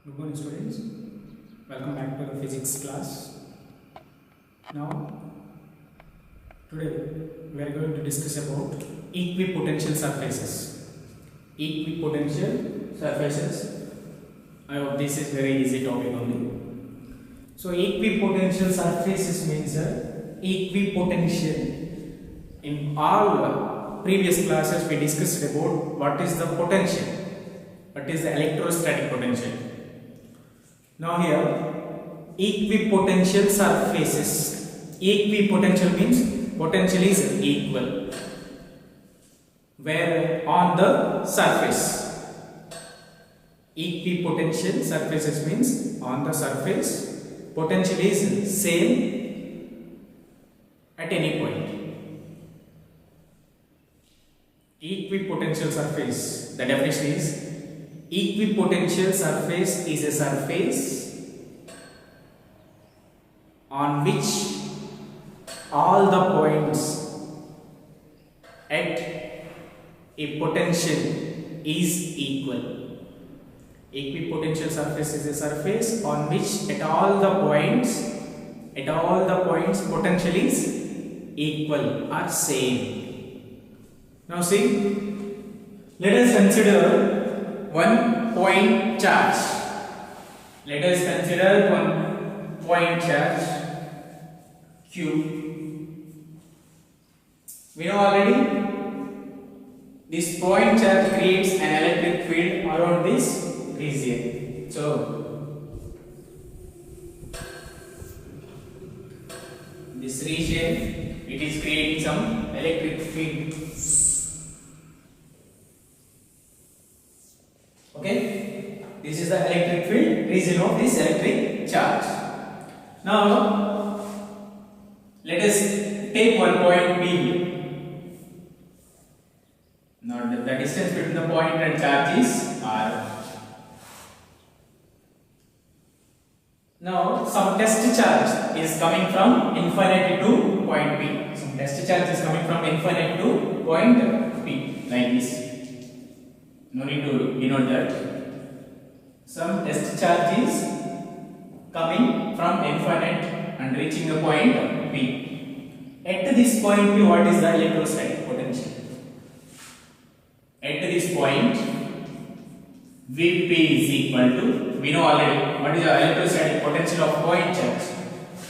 Good morning, students. Welcome back to the physics class. Now, today we are going to discuss about equipotential surfaces. Equipotential surfaces. I hope this is very easy topic only. So, equipotential surfaces means equipotential. In all previous classes, we discussed about what is the potential, what is the electrostatic potential. Now here, equipotential surfaces. Equipotential means potential is equal, where on the surface. Equipotential surfaces means on the surface, potential is same at any point. Equipotential surface, the definition is equipotential surface is a surface on which all the points at a potential is equal. Equipotential surface is a surface on which at all the points potential is equal or same. Now see, let us consider one point charge. Let us consider one point charge Q. We know already this point charge creates an electric field around this region. So this region, it is creating some electric field. Okay, this is the electric field region of this electric charge. Now, let us take one point B. Now, the distance between the point and charge is R. Now, some test charge is coming from infinity to point B. Some test charge is coming from infinity to point B, like this. No need to denote that. Some test charge is coming from infinite and reaching the point P. At this point P, what is the electrostatic potential? At this point, Vp is equal to, we know already, what is the electrostatic potential of point charge?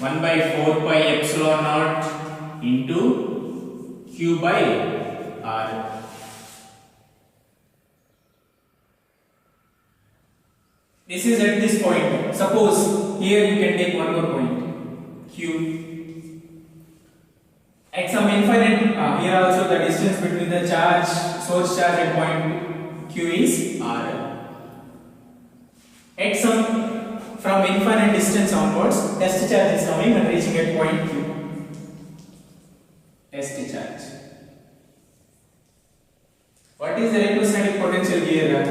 1 by 4 pi epsilon naught into Q by R. This is at this point. Suppose here you can take one more point Q. At some infinite, here also the distance between the charge, source charge and point Q is R. At some, from infinite distance onwards, test charge is coming and reaching at point Q. Test charge. What is the electrostatic potential here?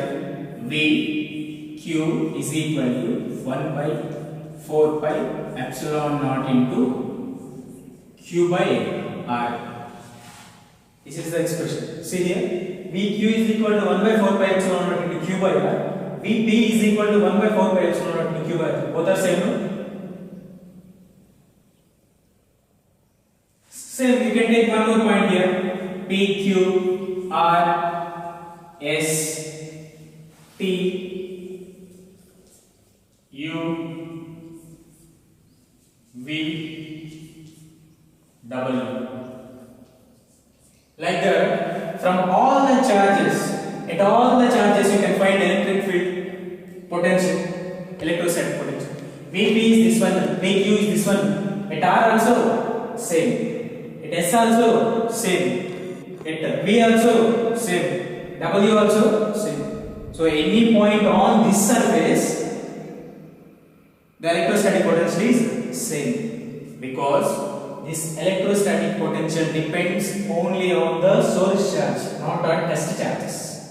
V Q is equal to 1 by 4 pi epsilon naught into Q by R. This is the expression. See here, VQ is equal to 1 by 4 pi epsilon naught into Q by R. VP is equal to 1 by 4 pi epsilon naught into Q by R. Both are same, no? Same, you can take one more point here. P, Q, R, S, T, U, V, W. Like that, from all the charges, at all the charges you can find electric field potential, electrostatic potential. Vp is this one, Pq is this one, at R also same, at S also same, at V also same, W also same. So any point on this surface, the electrostatic potential is same, because this electrostatic potential depends only on the source charge, not on test charges.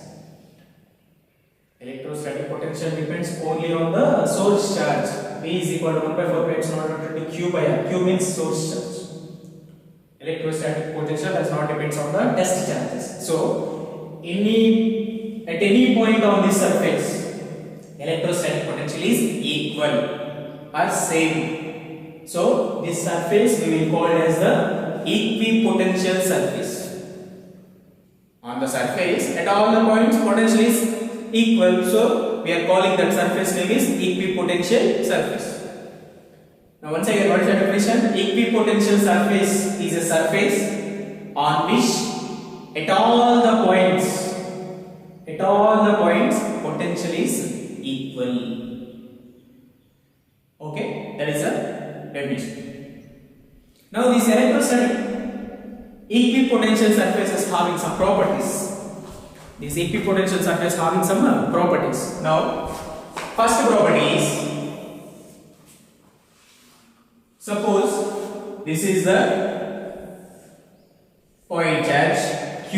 Electrostatic potential depends only on the source charge. V is equal to 1 by 4 pi epsilon naught into Q by R. Q means source charge. Electrostatic potential does not depend on the test charges. So, at any point on this surface, electrostatic potential is equal or same. So this surface we will call as the equipotential surface. On the surface at all the points potential is equal, so we are calling that surface name is equipotential surface. Now once again, what is the definition? Equipotential surface is a surface on which at all the points potential is equal. Okay, that is a definition. Now this electrostatic equipotential surface is having some properties. This equipotential surface having some properties. Now, first property is, suppose this is the point charge Q.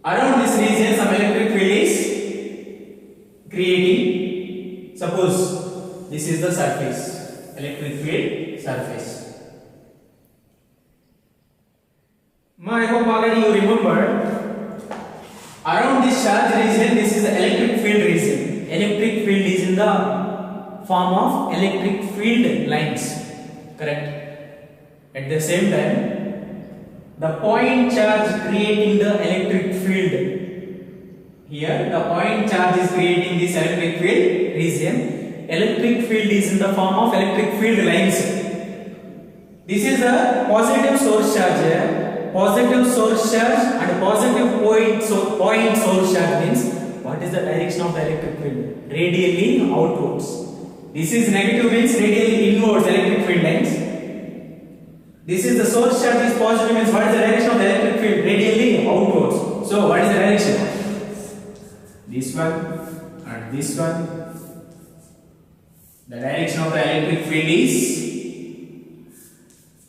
Around this region some electric field is creating. Suppose this is the surface, electric field surface. I hope already you remember, around this charge region this is the electric field region. Electric field is in the form of electric field lines, correct? At the same time, the point charge creating the electric field. Here the point charge is creating this electric field region. Electric field is in the form of electric field lines. This is a positive source charge here. Positive source charge and positive point source charge means what is the direction of the electric field? Radially outwards. This is negative means radially inwards electric field lines. This is the source charge is positive means what is the direction of the electric field? Radially outwards. So what is the direction? This one and this one. The direction of the electric field is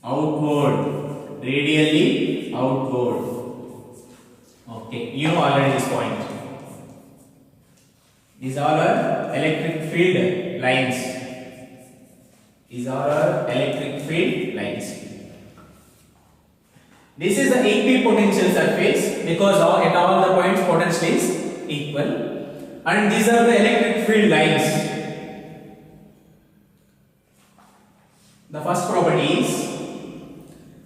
outward, radially outward. Okay, you know already this point. These are our electric field lines. These are our electric field lines. This is the equipotential surface because at all the points potential is equal, and these are the electric field lines. The first property is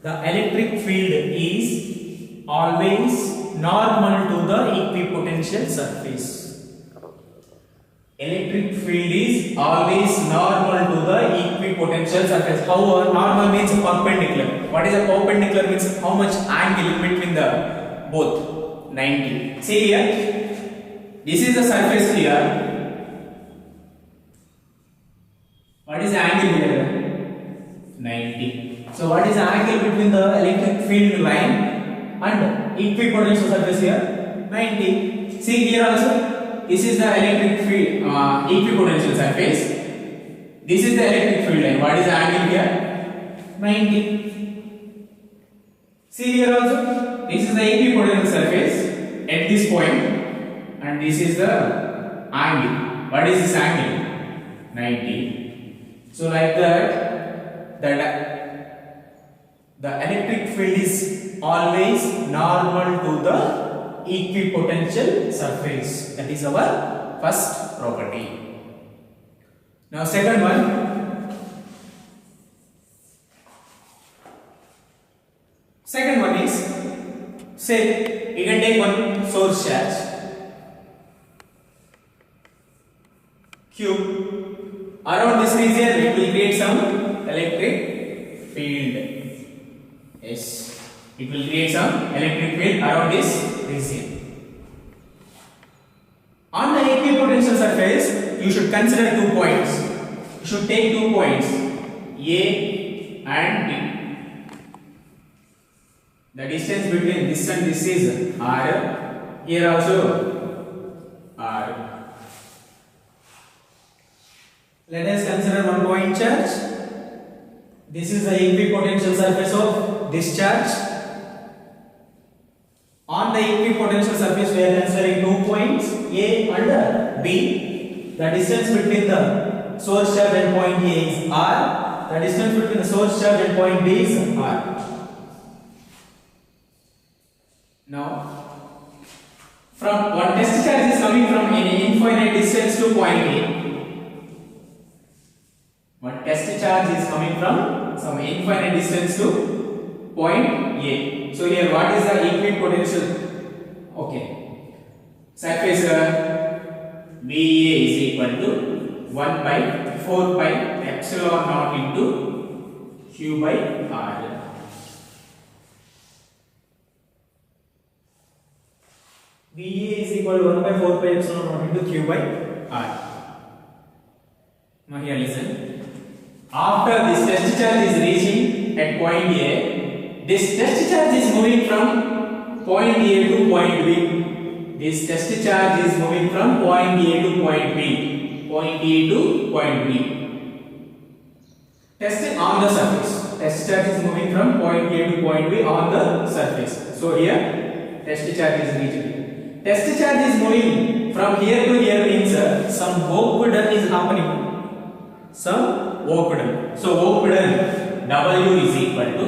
the electric field is always normal to the equipotential surface. Electric field is always normal to the equipotential surface. However, normal means perpendicular. What is a perpendicular means how much angle between the both? 90. See here. This is the surface here. What is the angle here? 90. So what is the angle between the electric field line and equipotential surface here? 90. See here also. This is the electric field equipotential surface. This is the electric field line. What is the angle here? 90. See here also. This is the equipotential surface at this point, and this is the angle. What is this angle? 90. So like that, the electric field is always normal to the equipotential surface. That is our first property. Now second one. Second one is, say we can take one source charge Q. Around this region it will create some electric field. Yes, it will create some electric field around this region. On the equipotential surface, you should consider 2 points. You should take 2 points, A and B. The distance between this and this is R. Here also R. Let us consider one point charge. This is the equipotential surface of this charge. On the equipotential surface, we are considering 2 points A and B. The distance between the source charge and point A is R. The distance between the source charge and point B is R. Now, from one test charge is coming from an infinite distance to point A. charge is coming from some infinite distance to point A. So here what is the equipotential? Okay, surface VA is equal to 1 by 4 pi epsilon naught into Q by R. VA is equal to 1 by 4 pi epsilon naught into Q by R. Now here listen. After this test charge is reaching at point A, this test charge is moving from point A to point B. This test charge is moving from point A to point B. Point A to point B. Test on the surface. Test charge is moving from point A to point B on the surface. So here test charge is reaching. Test charge is moving from here to here means some work done is happening. Some work done. So work done W is equal to,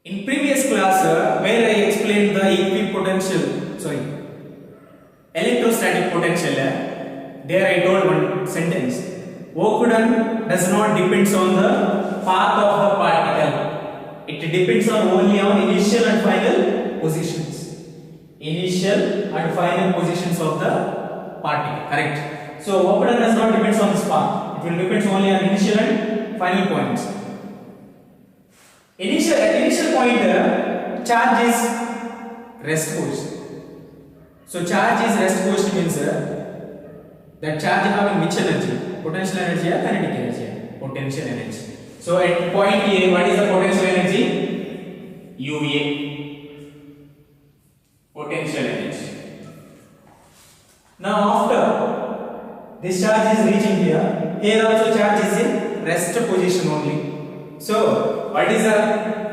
in previous class where I explained the electrostatic potential, there I told one sentence. Work done does not depends on the path of the particle. It depends only on initial and final positions. Initial and final positions of the particle. Correct. So work done does not depends on this path. It will depends only on initial and final points. At initial point, charge is rest position. So charge is rest position means that charge having which energy? Potential energy or kinetic energy? Potential energy. So at point A, what is the potential energy? UA. Potential energy. Now after this charge is reaching here also charge is in rest position only. So what is the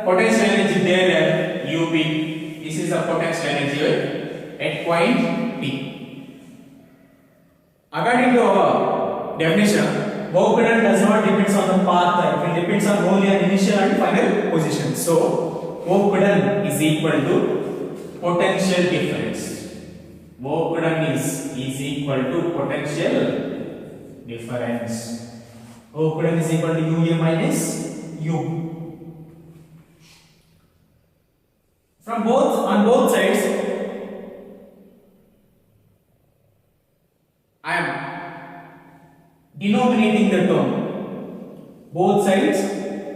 potential energy there? UP. This is the potential energy at point P. According to our definition, work done does not depends on the path. It will depends on only on initial and final position. So work done is equal to potential difference. Work done is equal to potential difference. Work done is equal to UA minus U. On both sides, I am denominating the term. Both sides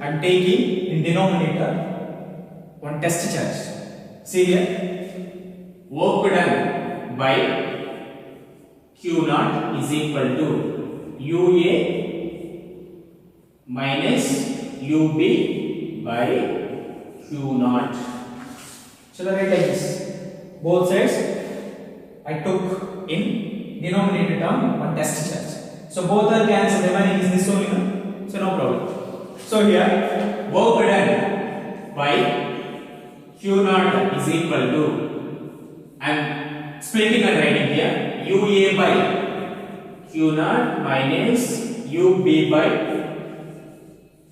I am taking in denominator one test charge. See here, work done by Q naught is equal to UA minus UB by Q naught. Shall I write like this? Both sides I took in denominator term one test charge. So both are cancelled. Remaining is this only, no? So no problem. So here work done by Q naught is equal to, I am splitting and writing here, UA by Q naught minus UB by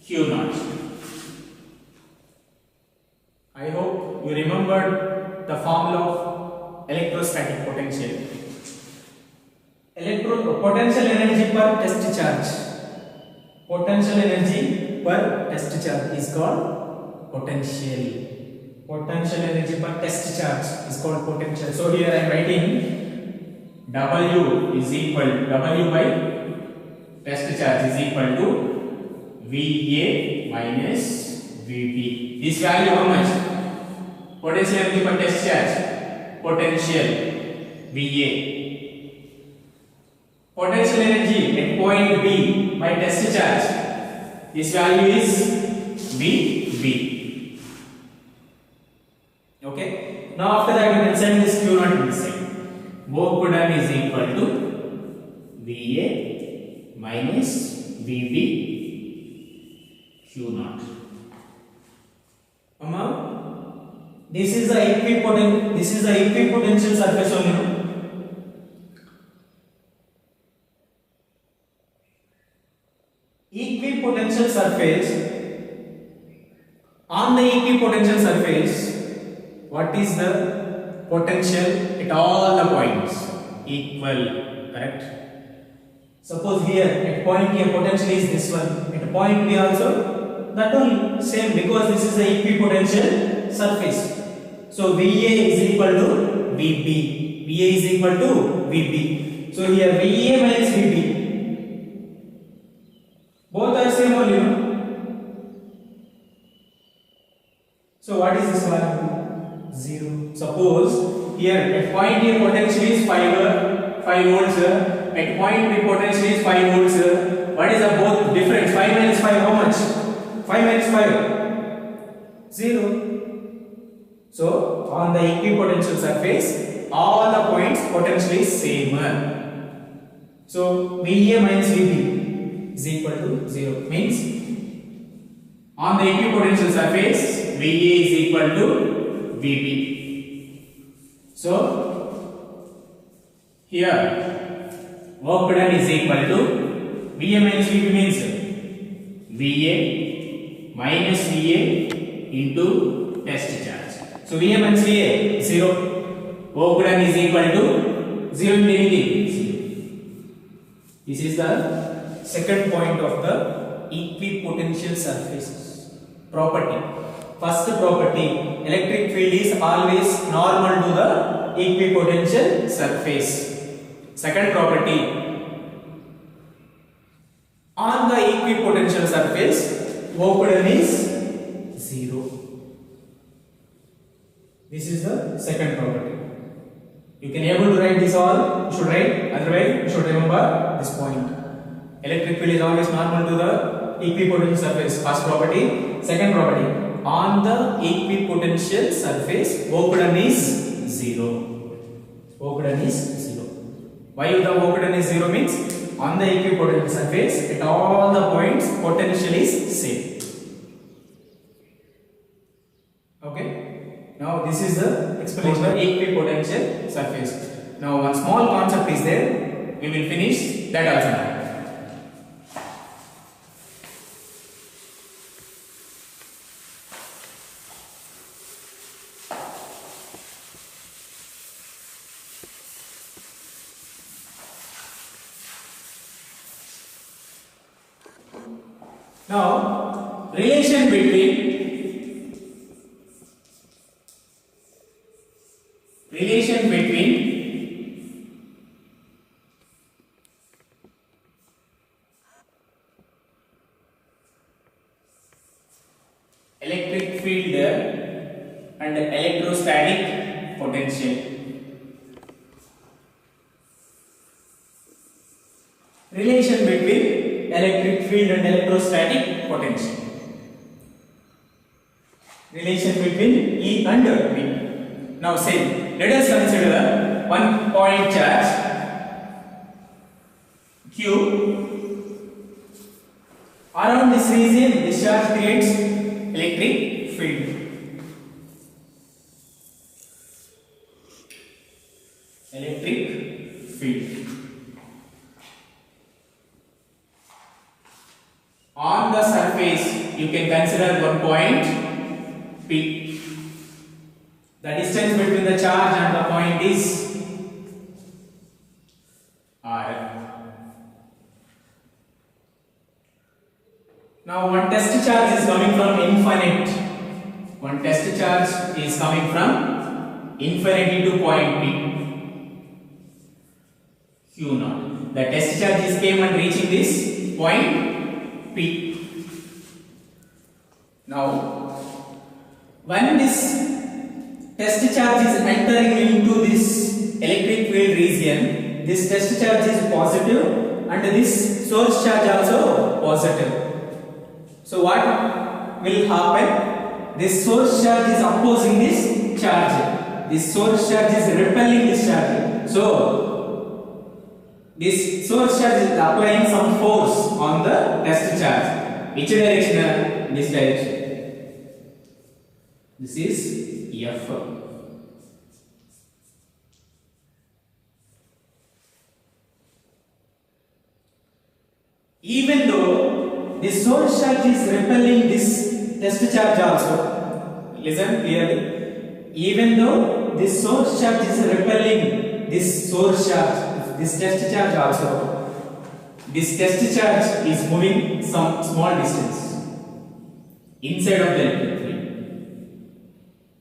Q naught. I hope you remembered the formula of electrostatic potential. Potential energy per test charge. Potential energy per test charge is called potential. Potential energy per test charge is called potential. So here I am writing W is equal, W by test charge is equal to VA minus VB. This value how much? Potential energy per test charge. Potential VA. Potential energy at point B by test charge. This value is VB. Okay. Now after that we can send this Q naught to this side. Work done is equal to VA minus VB Q naught. This is the equipotential surface only. Equipotential surface. On the equipotential surface, what is the potential at all the points? Equal, correct? Suppose here at point A potential is this one, at point B also that one same, because this is the equipotential surface. So VA is equal to VB. VA is equal to VB. So here VA minus VB, both are same only. So what is this value? 0. Suppose here at point A potential is 5 volts. At point B potential is 5 volts. What is the both difference? 5 minus 5 how much? 5 minus 5? 0. So on the equipotential surface, all the points potential is same. So VA minus VB is equal to 0. Means on the equipotential surface, VA is equal to VB. So here work done is equal to VA minus VB means VA minus VA into test charge. So VA minus VA 0. Work done is equal to 0 into anything. 0. This is the second point of the equipotential surface property. First property, electric field is always normal to the equipotential surface. Second property, on the equipotential surface, work done is 0. This is the second property. You can able to write this all, you should write, otherwise you should remember this point. Electric field is always normal to the equipotential surface, first property. Second property, on the equipotential surface, work done is 0. Work done is 0. Why the work done is 0 means on the equipotential surface at all the points potential is same. Okay. Now this is the explanation of equipotential surface. Now one small concept is there. We will finish that also now. Now, relation between electric field and electrostatic potential. Relation between electric field and electrostatic potential. Relation between E and V. Now say, let us consider one point charge Q. Around this region, this charge creates electric field. Electric field. On the surface, you can consider one point P. The distance between the charge and the point is R. Now one test charge is coming from infinite. One test charge is coming from infinity to point P. Q naught. The test charge is came and reaching this point P. Now, when this test charge is entering into this electric field region, this test charge is positive and this source charge also positive. So what will happen? This source charge is opposing this charge. This source charge is repelling this charge. So this source charge is applying some force on the test charge. Which direction? This direction. This is F. Even though this source charge is repelling this test charge also, listen clearly. Even though this source charge is repelling this source charge, this test charge also, This test charge is moving some small distance inside of the electric field.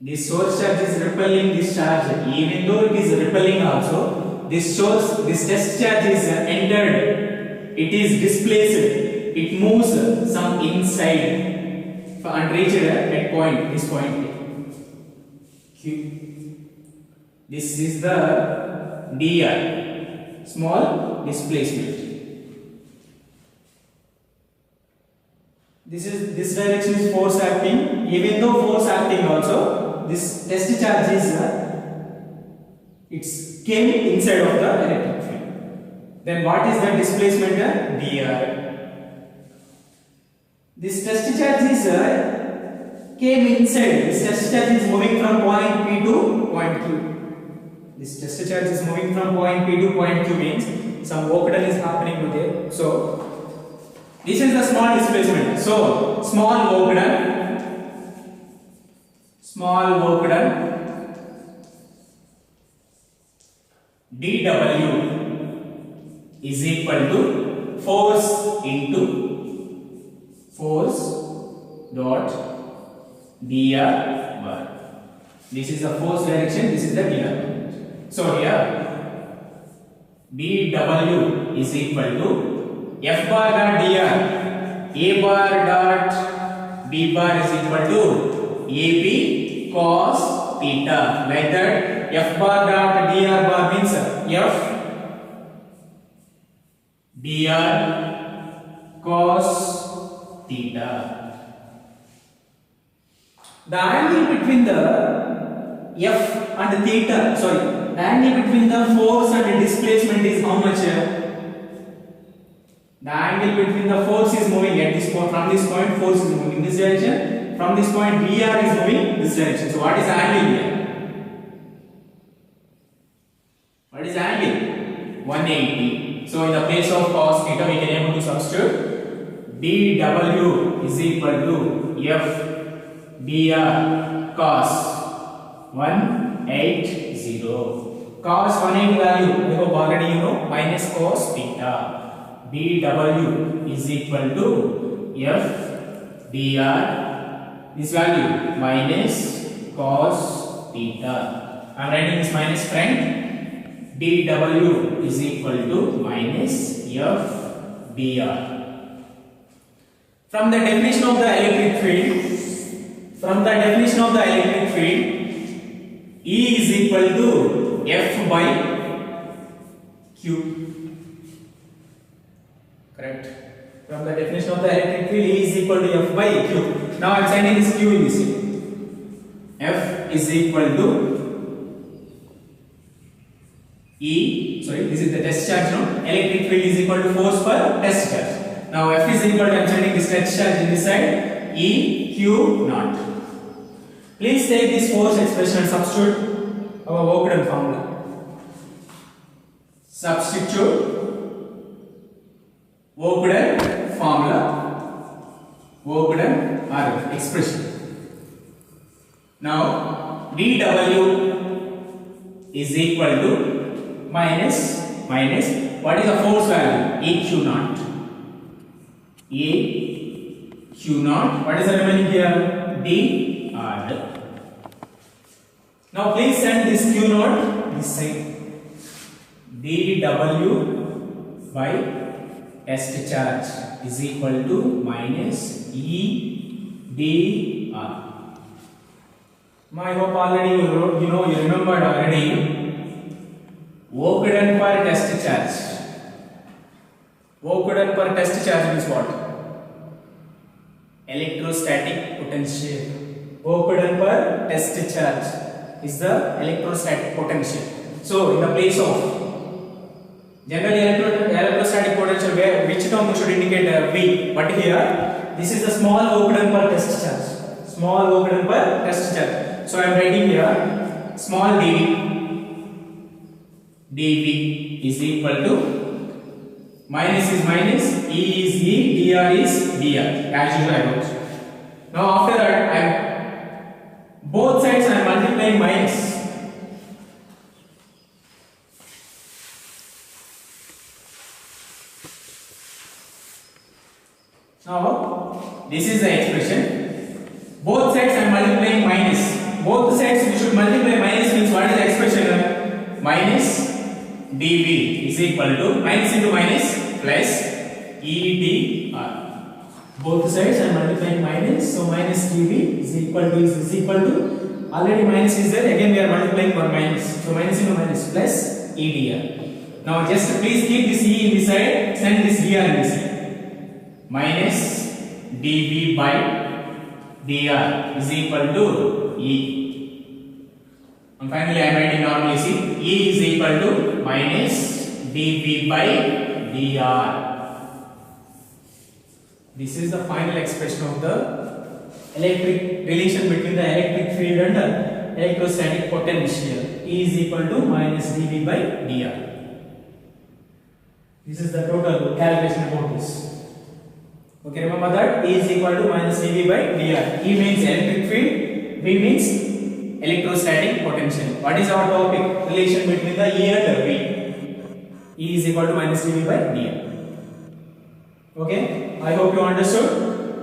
This source charge is repelling this charge. Even though it is repelling also, this test charge is entered. It is displaced. It moves some inside and reached at point, this point Q. This is the dr, small displacement. This direction is force acting. Even though force acting also, this test charge is it's came inside of the electric field. Then what is the displacement? Dr. This test charge is came inside. This test charge is moving from point P to point Q. This test charge is moving from point P to point Q means some work done is happening with it. So this is the small displacement. So small work done dW is equal to force into force dot dr bar. This is the force direction, this is the dr. So here dW is equal to F bar dot dr, A bar dot B bar is equal to AB cos theta. Like that, F bar dot dr bar means F dr cos theta. The angle between the F and theta, the angle between the force and displacement is how much? The angle between the force is moving at this point, from this point force is moving in this direction, from this point dr is moving this direction. So what is the angle here? What is the angle? 180. So in the place of cos theta we can able to substitute dW is equal to F dr cos 180. Cos 180 value, I hope already you know, minus cos theta. dW is equal to F dr, this value minus cos theta. I am writing this minus front. dW is equal to minus F dr. From the definition of the electric field, E is equal to F by Q. Correct. From the definition of the electric field, E is equal to F by Q. Now I am sending this Q in this way. F is equal to E. Sorry, this is the test charge now. Electric field is equal to force per test charge. Now F is equal to, I am sending this test charge in this side, E Q naught. Please take this force expression and substitute our work done formula. Substitute work done formula, work done RF expression. Now dW is equal to minus what is the force value? EQ naught. A Q naught. What is the remaining here? D R. Now please send this Q naught this side. dW by test charge is equal to minus E D R. I hope already you remembered already. Work done per test charge. Work done per test charge means what? Electrostatic potential. Work done per test charge is the electrostatic potential. So in the place of generally electrostatic potential, which term should indicate V? But here this is the small work done per test charge. Small work done per test charge. So I am writing here small dV is equal to minus is minus, E is E, dr is dr. As usual I wrote. Now after that both sides I am multiplying minus. this is the expression. Both sides I am multiplying minus. Both sides we should multiply minus means what is the expression? Minus dv is equal to minus into minus plus edr. Both sides I am multiplying minus, so minus dv is equal to already minus is there, again we are multiplying for minus, so minus into minus plus edr. Now just please keep this e in this side, send this dr in this side. Minus dv by dr is equal to e. And finally I am writing normally, see, e is equal to minus dv by dr. This is the final expression of the electric relation between the electric field and the electrostatic potential. E is equal to minus dv by dr. This is the total calculation about this. Okay, remember that E is equal to minus dv by dr. E means electric field, V means electrostatic potential. What is our topic? Relation between the E and V. E is equal to minus dv by dr. Okay, I hope you understood.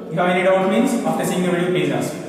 If you have any doubt means after seeing the video please ask.